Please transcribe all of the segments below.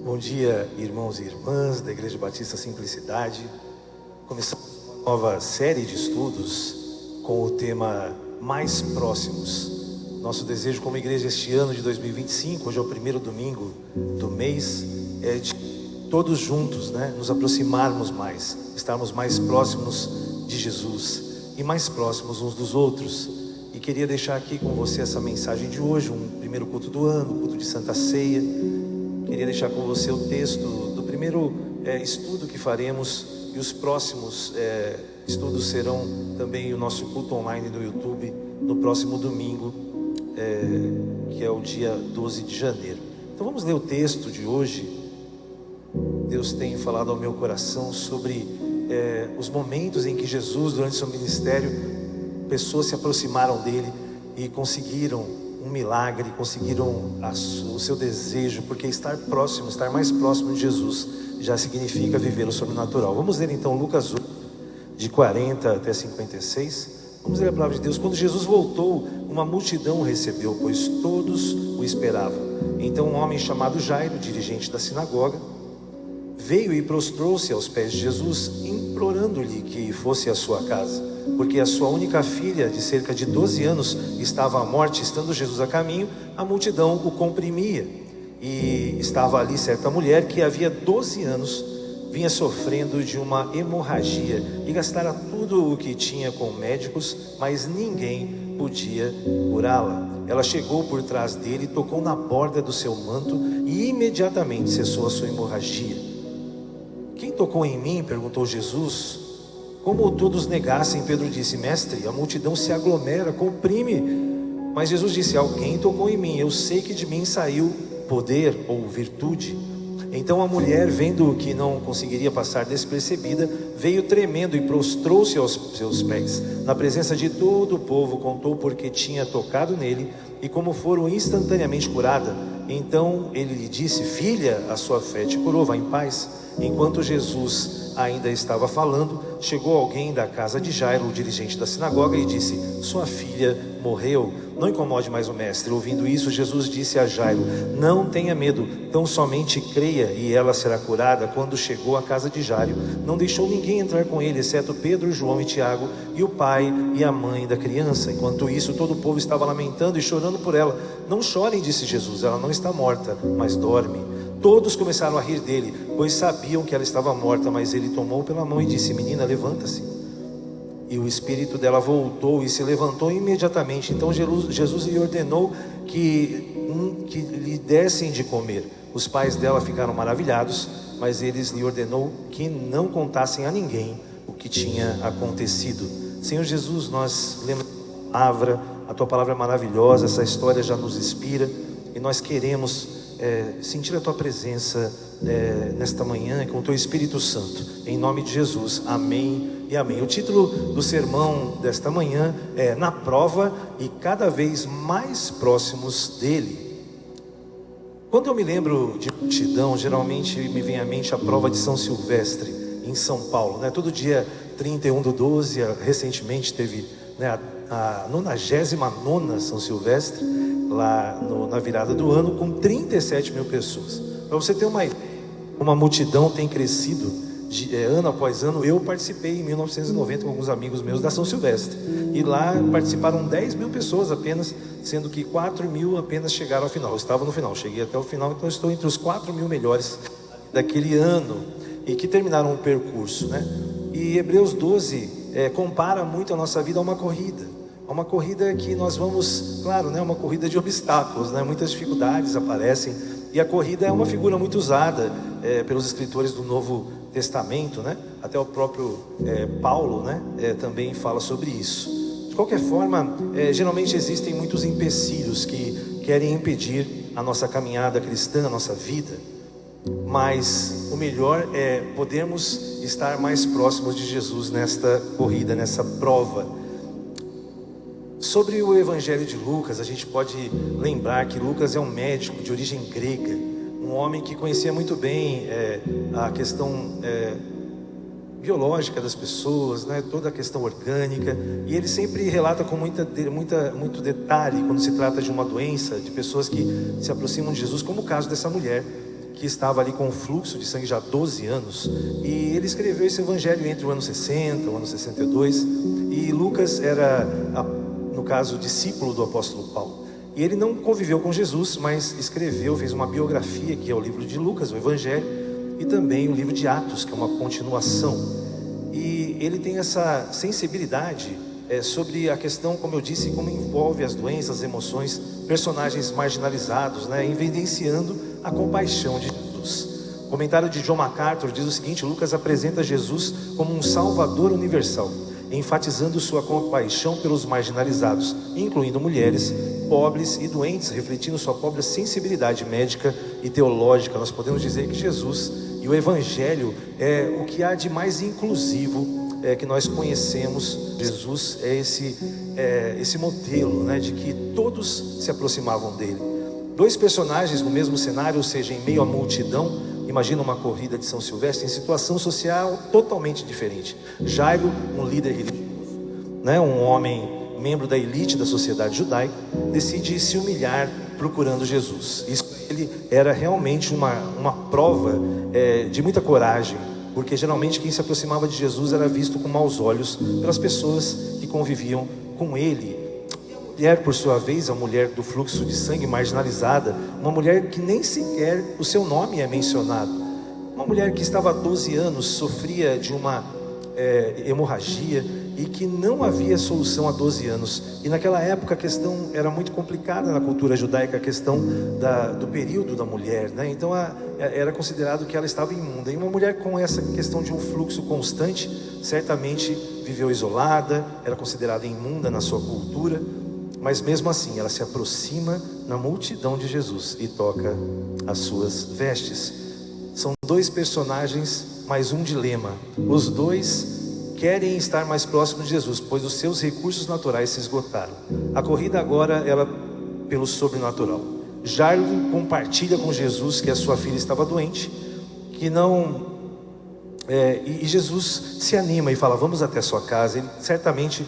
Bom dia, irmãos e irmãs da Igreja Batista Simplicidade. Começamos uma nova série de estudos com o tema Mais Próximos. Nosso desejo como igreja este ano de 2025, hoje é o primeiro domingo do mês, é de todos juntos, nos aproximarmos mais, estarmos mais próximos de Jesus e mais próximos uns dos outros. E queria deixar aqui com você essa mensagem de hoje, um primeiro culto do ano, culto de Santa Ceia. Queria deixar com você o texto do primeiro estudo que faremos, e os próximos estudos serão também o nosso culto online no YouTube no próximo domingo, que é o dia 12 de janeiro. Então vamos ler o texto de hoje. Deus tem falado ao meu coração sobre os momentos em que Jesus, durante seu ministério, pessoas se aproximaram dele e conseguiram um milagre, conseguiram o seu desejo, porque estar mais próximo de Jesus já significa viver o sobrenatural. Vamos ler então Lucas 8, de 40 até 56. Vamos ler a palavra de Deus. Quando Jesus voltou, uma multidão o recebeu, pois todos o esperavam. Então um homem chamado Jairo, dirigente da sinagoga, veio e prostrou-se aos pés de Jesus, implorando-lhe que fosse à sua casa, porque a sua única filha, de cerca de 12 anos, estava à morte. Estando Jesus a caminho, a multidão o comprimia, e estava ali certa mulher que havia 12 anos vinha sofrendo de uma hemorragia, e gastara tudo o que tinha com médicos, mas ninguém podia curá-la. Ela chegou por trás dele, tocou na borda do seu manto, e imediatamente cessou a sua hemorragia. Quem tocou em mim? Perguntou Jesus. Como todos negassem, Pedro disse: Mestre, a multidão se aglomera, comprime. Mas Jesus disse: alguém tocou em mim, eu sei que de mim saiu poder ou virtude. Então a mulher, vendo que não conseguiria passar despercebida, veio tremendo e prostrou-se aos seus pés. Na presença de todo o povo, contou porque tinha tocado nele e como foram instantaneamente curada. Então ele lhe disse: filha, a sua fé te curou, vá em paz. Enquanto Jesus ainda estava falando, chegou alguém da casa de Jairo, o dirigente da sinagoga, e disse: sua filha morreu, não incomode mais o mestre. Ouvindo isso, Jesus disse a Jairo: não tenha medo, tão somente creia e ela será curada. Quando chegou à casa de Jairo, não deixou ninguém entrar com ele, exceto Pedro, João e Tiago, e o pai e a mãe da criança. Enquanto isso, todo o povo estava lamentando e chorando por ela. Não chorem, disse Jesus, ela não está morta, mas dorme. Todos começaram a rir dele, pois sabiam que ela estava morta, mas ele tomou pela mão e disse: menina, levanta-se. E o espírito dela voltou e se levantou imediatamente. Então Jesus lhe ordenou que lhe dessem de comer. Os pais dela ficaram maravilhados, mas eles lhe ordenou que não contassem a ninguém o que tinha acontecido. Senhor Jesus, nós lemos a tua palavra é maravilhosa, essa história já nos inspira, e nós queremos sentir a tua presença nesta manhã com o teu Espírito Santo, em nome de Jesus, amém e amém. O título do sermão desta manhã é Na Prova e Cada Vez Mais Próximos dele. Quando eu me lembro de multidão, geralmente me vem à mente a prova de São Silvestre, em São Paulo, Todo dia 31/12, recentemente teve a 99ª São Silvestre, lá na virada do ano, com 37 mil pessoas. Para você ter uma ideia, uma multidão tem crescido ano após ano. Eu participei em 1990 com alguns amigos meus da São Silvestre, e lá participaram 10 mil pessoas apenas, sendo que 4 mil apenas chegaram ao final. Eu estava no final, cheguei até o final, então estou entre os 4 mil melhores daquele ano, e que terminaram o percurso, E Hebreus 12 compara muito a nossa vida a uma corrida. Uma corrida que nós vamos, claro, uma corrida de obstáculos, Muitas dificuldades aparecem, e a corrida é uma figura muito usada pelos escritores do Novo Testamento, Até o próprio Paulo, também fala sobre isso. De qualquer forma, geralmente existem muitos empecilhos que querem impedir a nossa caminhada cristã, a nossa vida, mas o melhor é podermos estar mais próximos de Jesus nesta corrida, nessa prova. Sobre o Evangelho de Lucas, a gente pode lembrar que Lucas é um médico de origem grega, um homem que conhecia muito bem a questão biológica das pessoas, toda a questão orgânica, e ele sempre relata com muito detalhe quando se trata de uma doença, de pessoas que se aproximam de Jesus, como o caso dessa mulher, que estava ali com um fluxo de sangue já há 12 anos, e ele escreveu esse evangelho entre o ano 60, o ano 62, e Lucas era, no caso, discípulo do apóstolo Paulo. E ele não conviveu com Jesus, mas escreveu, fez uma biografia, que é o livro de Lucas, o evangelho, e também o livro de Atos, que é uma continuação. E ele tem essa sensibilidade sobre a questão, como eu disse, como envolve as doenças, as emoções, personagens marginalizados, evidenciando a compaixão de Jesus. O comentário de John MacArthur diz o seguinte: Lucas apresenta Jesus como um salvador universal, enfatizando sua compaixão pelos marginalizados, incluindo mulheres, pobres e doentes, refletindo sua própria sensibilidade médica e teológica. Nós podemos dizer que Jesus e o Evangelho é o que há de mais inclusivo que nós conhecemos. Jesus é esse modelo, de que todos se aproximavam dele. Dois personagens no mesmo cenário, ou seja, em meio à multidão. Imagina uma corrida de São Silvestre em situação social totalmente diferente. Jairo, um líder religioso, um homem, membro da elite da sociedade judaica, decide se humilhar procurando Jesus. Isso para ele era realmente uma prova de muita coragem, porque geralmente quem se aproximava de Jesus era visto com maus olhos pelas pessoas que conviviam com ele. A mulher, por sua vez, a mulher do fluxo de sangue, marginalizada, uma mulher que nem sequer o seu nome é mencionado, uma mulher que estava há 12 anos, sofria de uma hemorragia e que não havia solução há 12 anos. E naquela época a questão era muito complicada na cultura judaica, a questão do período da mulher, Então era considerado que ela estava imunda. E uma mulher com essa questão de um fluxo constante, certamente viveu isolada, era considerada imunda na sua cultura. Mas mesmo assim, ela se aproxima na multidão de Jesus e toca as suas vestes. São dois personagens, mais um dilema. Os dois querem estar mais próximos de Jesus, pois os seus recursos naturais se esgotaram. A corrida agora ela pelo sobrenatural. Jairo compartilha com Jesus que a sua filha estava doente, e Jesus se anima e fala: vamos até a sua casa. Ele certamente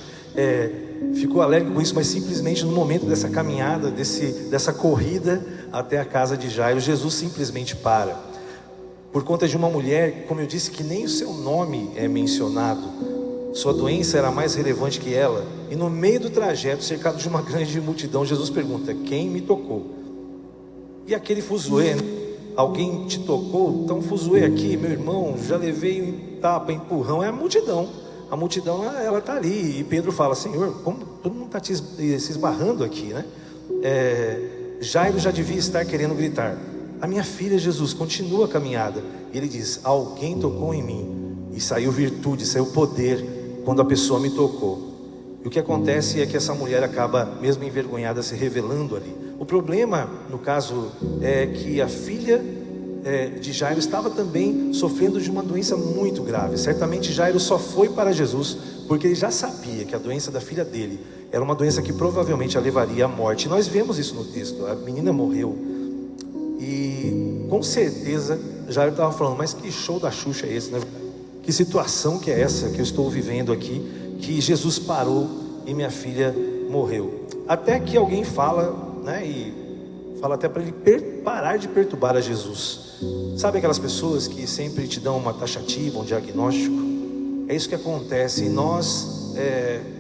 ficou alegre com isso, mas simplesmente no momento dessa caminhada, dessa corrida até a casa de Jairo, Jesus simplesmente para, por conta de uma mulher, como eu disse, que nem o seu nome é mencionado. Sua doença era mais relevante que ela. E no meio do trajeto, cercado de uma grande multidão, Jesus pergunta: quem me tocou? E aquele fuzuê: alguém te tocou? Então fuzuê aqui, meu irmão, já levei um tapa, empurrão. É a multidão. A multidão, ela está ali. E Pedro fala: Senhor, como todo mundo está se esbarrando aqui, Jairo já devia estar querendo gritar: a minha filha, Jesus, continua a caminhada. E ele diz: alguém tocou em mim, e saiu virtude, saiu poder quando a pessoa me tocou. E o que acontece é que essa mulher acaba, mesmo envergonhada, se revelando ali. O problema, no caso, é que a filha de Jairo estava também sofrendo de uma doença muito grave. Certamente Jairo só foi para Jesus porque ele já sabia que a doença da filha dele era uma doença que provavelmente a levaria à morte. E nós vemos isso no texto. A menina morreu. E com certeza Jairo estava falando: mas que show da Xuxa é esse, Que situação que é essa que eu estou vivendo aqui, que Jesus parou e minha filha morreu? Até que alguém fala, e fala até para ele parar de perturbar a Jesus. Sabe aquelas pessoas que sempre te dão uma taxativa, um diagnóstico? É isso que acontece. E nós,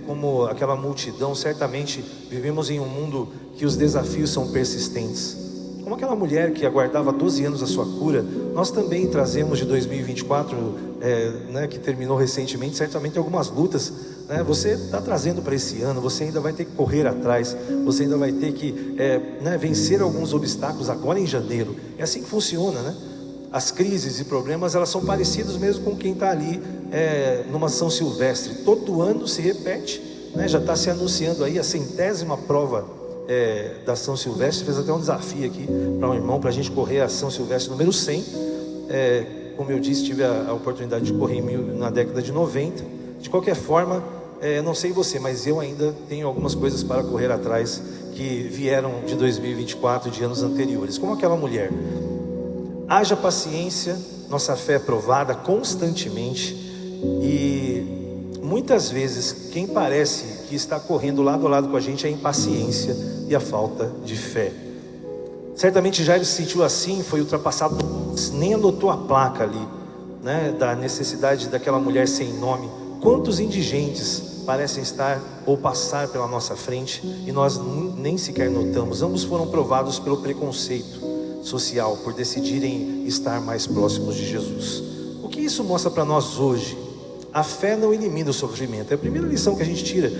como aquela multidão, certamente vivemos em um mundo que os desafios são persistentes. Como aquela mulher que aguardava 12 anos a sua cura, nós também trazemos de 2024, que terminou recentemente, certamente algumas lutas, você está trazendo para esse ano. Você ainda vai ter que correr atrás, você ainda vai ter que vencer alguns obstáculos agora em janeiro. É assim que funciona, As crises e problemas, elas são parecidos mesmo com quem está ali numa São Silvestre. Todo ano se repete, já está se anunciando aí a 100ª prova da São Silvestre. Fez até um desafio aqui para um irmão, para a gente correr a São Silvestre número 100. Como eu disse, tive a oportunidade de correr na década de 90. De qualquer forma, não sei você, mas eu ainda tenho algumas coisas para correr atrás que vieram de 2024, de anos anteriores. Como aquela mulher: haja paciência, nossa fé é provada constantemente. E muitas vezes quem parece que está correndo lado a lado com a gente é a impaciência e a falta de fé. Certamente Jairo se sentiu assim, foi ultrapassado, nem anotou a placa ali, né, da necessidade daquela mulher sem nome. Quantos indigentes parecem estar ou passar pela nossa frente e nós nem sequer notamos. Ambos foram provados pelo preconceito social, por decidirem estar mais próximos de Jesus. O que isso mostra para nós hoje? A fé não elimina o sofrimento. É a primeira lição que a gente tira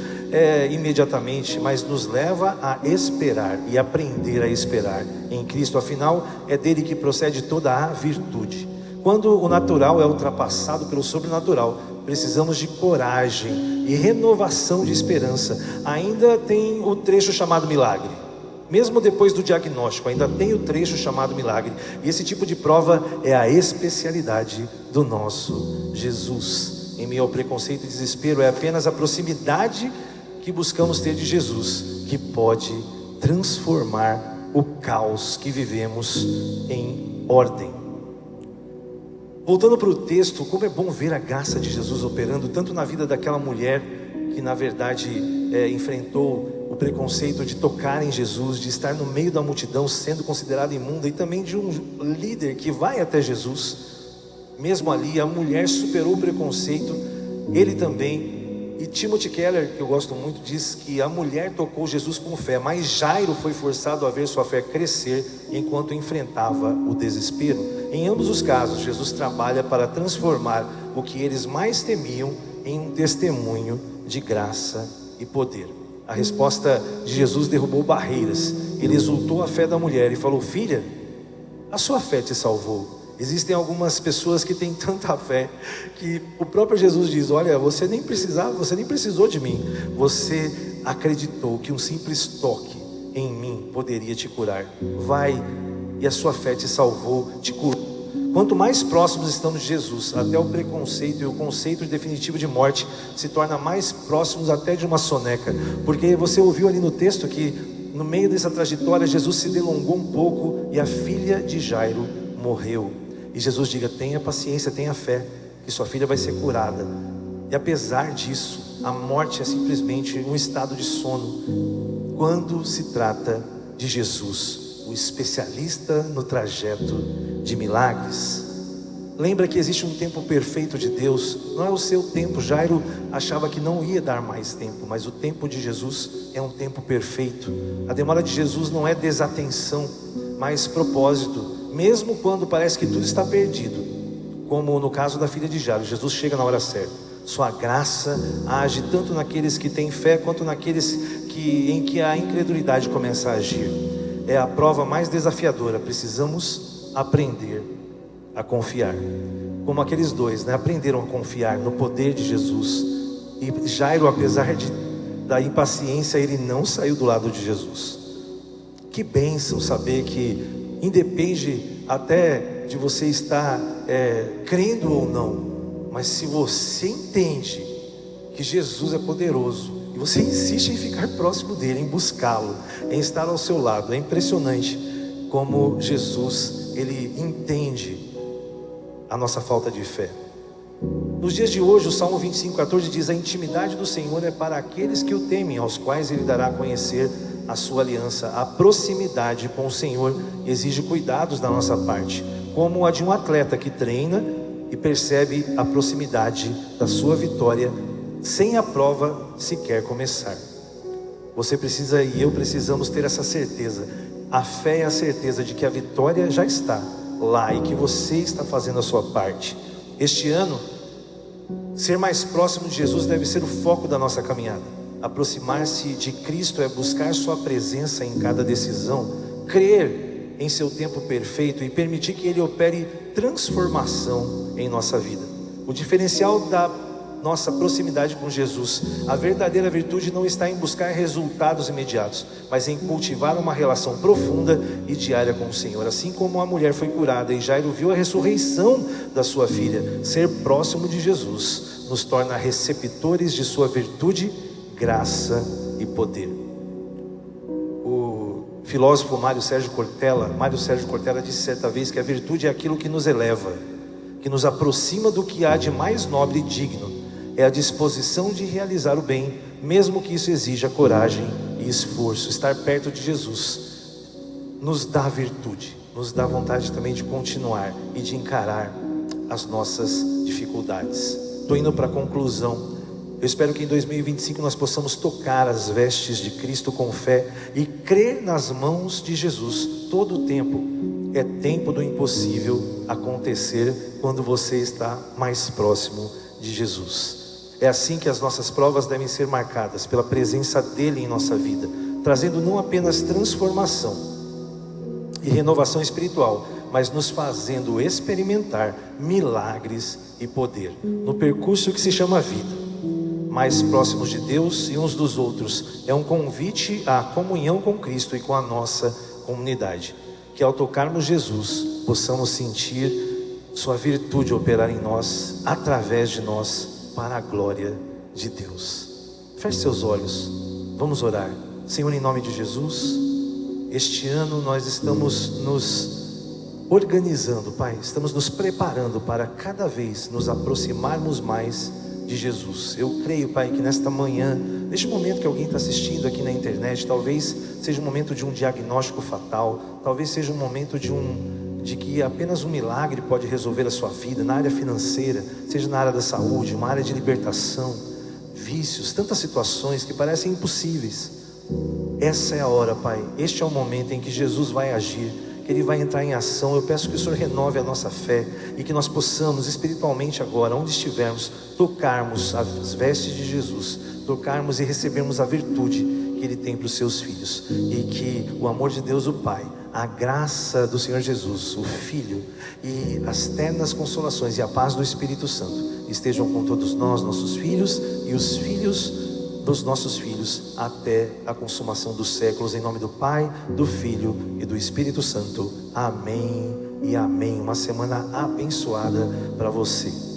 imediatamente, mas nos leva a esperar e aprender a esperar em Cristo. Afinal, é dele que procede toda a virtude. Quando o natural é ultrapassado pelo sobrenatural, precisamos de coragem e renovação de esperança. Ainda tem o trecho chamado milagre. Mesmo depois do diagnóstico, ainda tem o trecho chamado milagre. E esse tipo de prova é a especialidade do nosso Jesus. Em meio ao preconceito e desespero, é apenas a proximidade que buscamos ter de Jesus que pode transformar o caos que vivemos em ordem. Voltando para o texto, como é bom ver a graça de Jesus operando tanto na vida daquela mulher que na verdade enfrentou o preconceito de tocar em Jesus, de estar no meio da multidão sendo considerada imunda, e também de um líder que vai até Jesus. Mesmo ali, a mulher superou o preconceito, ele também. E Timothy Keller, que eu gosto muito, diz que a mulher tocou Jesus com fé, mas Jairo foi forçado a ver sua fé crescer enquanto enfrentava o desespero. Em ambos os casos, Jesus trabalha para transformar o que eles mais temiam em um testemunho de graça e poder. A resposta de Jesus derrubou barreiras. Ele exultou a fé da mulher e falou: filha, a sua fé te salvou. Existem algumas pessoas que têm tanta fé que o próprio Jesus diz: olha, você nem precisou de mim. Você acreditou que um simples toque em mim poderia te curar. Vai, e a sua fé te salvou, te curou. Quanto mais próximos estamos de Jesus, até o preconceito e o conceito definitivo de morte se torna mais próximos até de uma soneca. Porque você ouviu ali no texto que no meio dessa trajetória Jesus se delongou um pouco e a filha de Jairo morreu. E Jesus diga: tenha paciência, tenha fé, que sua filha vai ser curada. E apesar disso, a morte é simplesmente um estado de sono quando se trata de Jesus, o especialista no trajeto de milagres. Lembra que existe um tempo perfeito de Deus, não é o seu tempo. Jairo achava que não ia dar mais tempo, mas o tempo de Jesus é um tempo perfeito. A demora de Jesus não é desatenção, mas propósito. Mesmo quando parece que tudo está perdido, como no caso da filha de Jairo, Jesus chega na hora certa. Sua graça age tanto naqueles que têm fé, quanto naqueles em que a incredulidade começa a agir. É a prova mais desafiadora. Precisamos aprender a confiar, como aqueles dois, né? Aprenderam a confiar no poder de Jesus. E Jairo, apesar da impaciência, ele não saiu do lado de Jesus. Que bênção saber que independe até de você estar crendo ou não, mas se você entende que Jesus é poderoso e você insiste em ficar próximo dele, em buscá-lo, em estar ao seu lado, é impressionante como Jesus, ele entende a nossa falta de fé. Nos dias de hoje, o Salmo 25:14 diz: a intimidade do Senhor é para aqueles que o temem, aos quais ele dará a conhecer a sua aliança. A proximidade com o Senhor exige cuidados da nossa parte, como a de um atleta que treina e percebe a proximidade da sua vitória sem a prova sequer começar. Você precisa e eu precisamos ter essa certeza. A fé é a certeza de que a vitória já está lá e que você está fazendo a sua parte. Este ano, ser mais próximo de Jesus deve ser o foco da nossa caminhada. Aproximar-se de Cristo é buscar sua presença em cada decisão, crer em seu tempo perfeito e permitir que ele opere transformação em nossa vida. O diferencial da nossa proximidade com Jesus, a verdadeira virtude não está em buscar resultados imediatos, mas em cultivar uma relação profunda e diária com o Senhor. Assim como a mulher foi curada e Jairo viu a ressurreição da sua filha, ser próximo de Jesus nos torna receptores de sua virtude, graça e poder. O filósofo Mário Sérgio Cortella disse certa vez que a virtude é aquilo que nos eleva, que nos aproxima do que há de mais nobre e digno. É a disposição de realizar o bem, mesmo que isso exija coragem e esforço. Estar perto de Jesus nos dá virtude, nos dá vontade também de continuar e de encarar as nossas dificuldades. Estou indo para a conclusão. Eu espero que em 2025 nós possamos tocar as vestes de Cristo com fé e crer nas mãos de Jesus todo o tempo. É tempo do impossível acontecer quando você está mais próximo de Jesus. É assim que as nossas provas devem ser marcadas pela presença dele em nossa vida, trazendo não apenas transformação e renovação espiritual, mas nos fazendo experimentar milagres e poder no percurso que se chama vida. Mais próximos de Deus e uns dos outros é um convite à comunhão com Cristo e com a nossa comunidade. Que ao tocarmos Jesus, possamos sentir sua virtude operar em nós, através de nós, para a glória de Deus. Feche seus olhos, vamos orar. Senhor, em nome de Jesus, este ano nós estamos nos organizando, Pai, estamos nos preparando para cada vez nos aproximarmos mais de Jesus. Eu creio, Pai, que nesta manhã, neste momento que alguém está assistindo aqui na internet, talvez seja um momento de um diagnóstico fatal, talvez seja um momento de que apenas um milagre pode resolver a sua vida, na área financeira, seja na área da saúde, uma área de libertação, vícios, tantas situações que parecem impossíveis. Essa é a hora, Pai, este é o momento em que Jesus vai agir, que Ele vai entrar em ação. Eu peço que o Senhor renove a nossa fé e que nós possamos espiritualmente agora, onde estivermos, tocarmos as vestes de Jesus, tocarmos e recebermos a virtude que Ele tem para os seus filhos, e que o amor de Deus o Pai, a graça do Senhor Jesus, o Filho, e as ternas consolações e a paz do Espírito Santo estejam com todos nós, nossos filhos e os filhos dos nossos filhos, até a consumação dos séculos, em nome do Pai, do Filho e do Espírito Santo. Amém e amém. Uma semana abençoada para você.